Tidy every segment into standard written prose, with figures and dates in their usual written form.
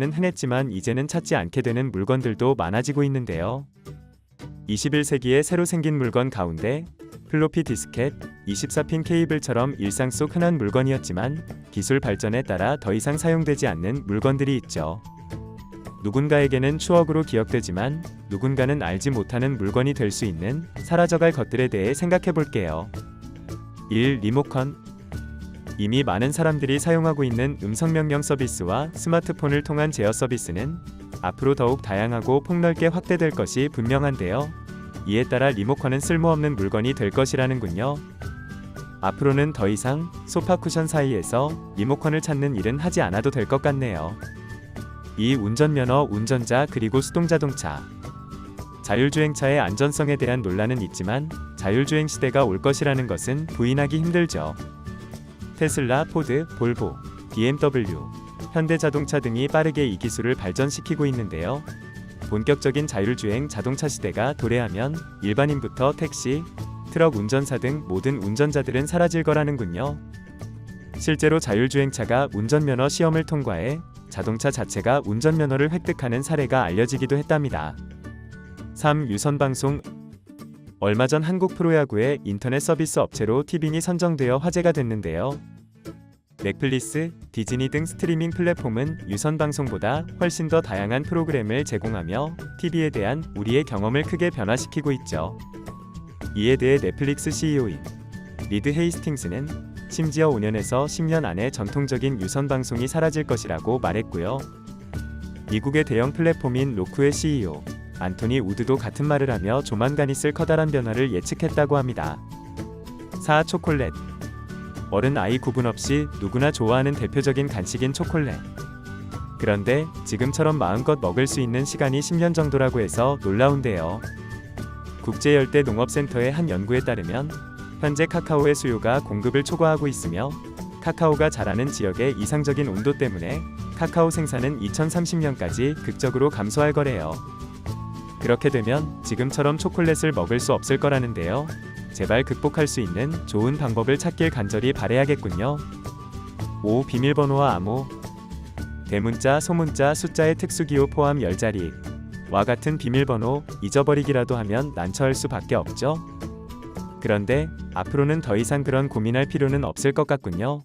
흔했지만 이제는 찾지 않게 되는 물건들도 많아지고 있는데요. 21세기에 새로 생긴 물건 가운데 플로피 디스켓, 24핀 케이블처럼 일상 속 흔한 물건이었지만 기술 발전에 따라 더 이상 사용되지 않는 물건들이 있죠. 누군가에게는 추억으로 기억되지만 누군가는 알지 못하는 물건이 될 수 있는 사라져갈 것들에 대해 생각해 볼게요. 1. 리모컨. 이미 많은 사람들이 사용하고 있는 음성명령 서비스와 스마트폰을 통한 제어 서비스는 앞으로 더욱 다양하고 폭넓게 확대될 것이 분명한데요. 이에 따라 리모컨은 쓸모없는 물건이 될 것이라는군요. 앞으로는 더 이상 소파 쿠션 사이에서 리모컨을 찾는 일은 하지 않아도 될 것 같네요. 2. 운전면허, 운전자 그리고 수동자동차. 자율주행차의 안전성에 대한 논란은 있지만 자율주행 시대가 올 것이라는 것은 부인하기 힘들죠. 테슬라, 포드, 볼보, BMW, 현대자동차 등이 빠르게 이 기술을 발전시키고 있는데요. 본격적인 자율주행 자동차 시대가 도래하면 일반인부터 택시, 트럭 운전사 등 모든 운전자들은 사라질 거라는군요. 실제로 자율주행차가 운전면허 시험을 통과해 자동차 자체가 운전면허를 획득하는 사례가 알려지기도 했답니다. 3. 유선방송. 얼마 전 한국 프로야구의 인터넷 서비스 업체로 티빙이 선정되어 화제가 됐는데요. 넷플릭스, 디즈니 등 스트리밍 플랫폼은 유선방송보다 훨씬 더 다양한 프로그램을 제공하며 TV에 대한 우리의 경험을 크게 변화시키고 있죠. 이에 대해 넷플릭스 CEO인 리드 헤이스팅스는 심지어 5년에서 10년 안에 전통적인 유선방송이 사라질 것이라고 말했고요. 미국의 대형 플랫폼인 로쿠의 CEO 안토니 우드도 같은 말을 하며 조만간 있을 커다란 변화를 예측했다고 합니다. 4. 초콜릿. 어른 아이 구분 없이 누구나 좋아하는 대표적인 간식인 초콜릿. 그런데 지금처럼 마음껏 먹을 수 있는 시간이 10년 정도라고 해서 놀라운데요. 국제열대농업센터의 한 연구에 따르면 현재 카카오의 수요가 공급을 초과하고 있으며 카카오가 자라는 지역의 이상적인 온도 때문에 카카오 생산은 2030년까지 극적으로 감소할 거래요. 그렇게 되면 지금처럼 초콜릿을 먹을 수 없을 거라는데요. 제발 극복할 수 있는 좋은 방법을 찾길 간절히 바라야겠군요. 5. 비밀번호와 암호. 대문자, 소문자, 숫자의 특수기호 포함 10자리와 같은 비밀번호 잊어버리기라도 하면 난처할 수밖에 없죠. 그런데 앞으로는 더 이상 그런 고민할 필요는 없을 것 같군요.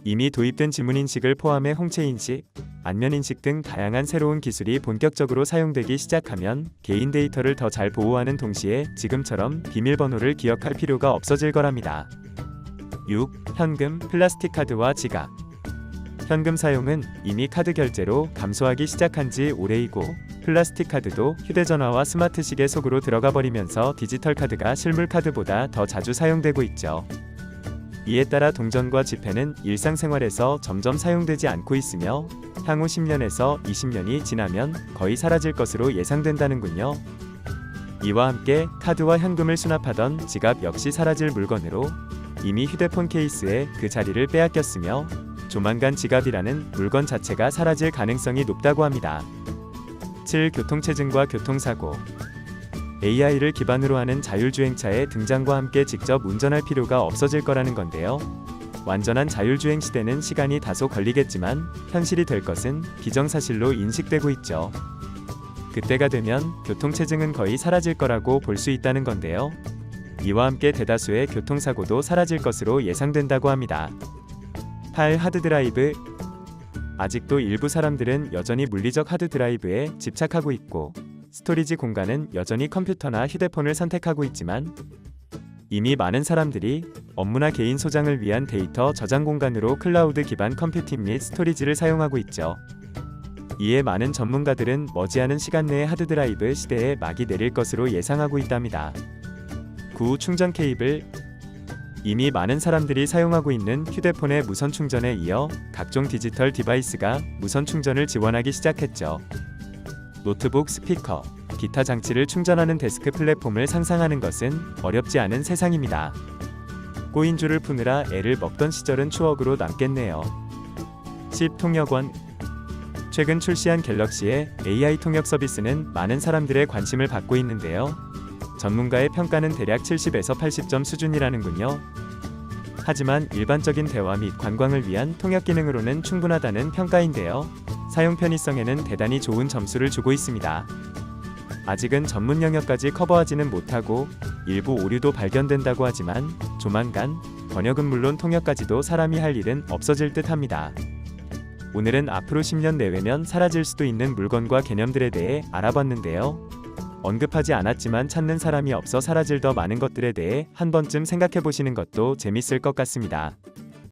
이미 도입된 지문인식을 포함해 홍채인식, 안면인식 등 다양한 새로운 기술이 본격적으로 사용되기 시작하면 개인 데이터를 더 잘 보호하는 동시에 지금처럼 비밀번호를 기억할 필요가 없어질 거랍니다. 6. 현금, 플라스틱 카드와 지갑. 현금 사용은 이미 카드 결제로 감소하기 시작한 지 오래이고 플라스틱 카드도 휴대전화와 스마트 시계 속으로 들어가 버리면서 디지털 카드가 실물 카드보다 더 자주 사용되고 있죠. 이에 따라 동전과 지폐는 일상생활에서 점점 사용되지 않고 있으며 향후 10년에서 20년이 지나면 거의 사라질 것으로 예상된다는군요. 이와 함께 카드와 현금을 수납하던 지갑 역시 사라질 물건으로 이미 휴대폰 케이스에 그 자리를 빼앗겼으며 조만간 지갑이라는 물건 자체가 사라질 가능성이 높다고 합니다. 7. 교통체증과 교통사고. AI를 기반으로 하는 자율주행차의 등장과 함께 직접 운전할 필요가 없어질 거라는 건데요. 완전한 자율주행 시대는 시간이 다소 걸리겠지만 현실이 될 것은 기정사실로 인식되고 있죠. 그때가 되면 교통체증은 거의 사라질 거라고 볼 수 있다는 건데요. 이와 함께 대다수의 교통사고도 사라질 것으로 예상된다고 합니다. 8. 하드드라이브. 아직도 일부 사람들은 여전히 물리적 하드드라이브에 집착하고 있고 스토리지 공간은 여전히 컴퓨터나 휴대폰을 선택하고 있지만 이미 많은 사람들이 업무나 개인 소장을 위한 데이터 저장 공간으로 클라우드 기반 컴퓨팅 및 스토리지를 사용하고 있죠. 이에 많은 전문가들은 머지않은 시간 내에 하드드라이브 시대에 막이 내릴 것으로 예상하고 있답니다. 9. 충전 케이블. 이미 많은 사람들이 사용하고 있는 휴대폰의 무선 충전에 이어 각종 디지털 디바이스가 무선 충전을 지원하기 시작했죠. 노트북, 스피커, 기타 장치를 충전하는 데스크 플랫폼을 상상하는 것은 어렵지 않은 세상입니다. 꼬인 줄을 푸느라 애를 먹던 시절은 추억으로 남겠네요. 10. 통역원. 최근 출시한 갤럭시의 AI 통역 서비스는 많은 사람들의 관심을 받고 있는데요. 전문가의 평가는 대략 70에서 80점 수준이라는군요. 하지만 일반적인 대화 및 관광을 위한 통역 기능으로는 충분하다는 평가인데요. 사용 편의성에는 대단히 좋은 점수를 주고 있습니다. 아직은 전문 영역까지 커버하지는 못하고 일부 오류도 발견된다고 하지만 조만간 번역은 물론 통역까지도 사람이 할 일은 없어질 듯 합니다. 오늘은 앞으로 10년 내외면 사라질 수도 있는 물건과 개념들에 대해 알아봤는데요. 언급하지 않았지만 찾는 사람이 없어 사라질 더 많은 것들에 대해 한 번쯤 생각해 보시는 것도 재밌을 것 같습니다.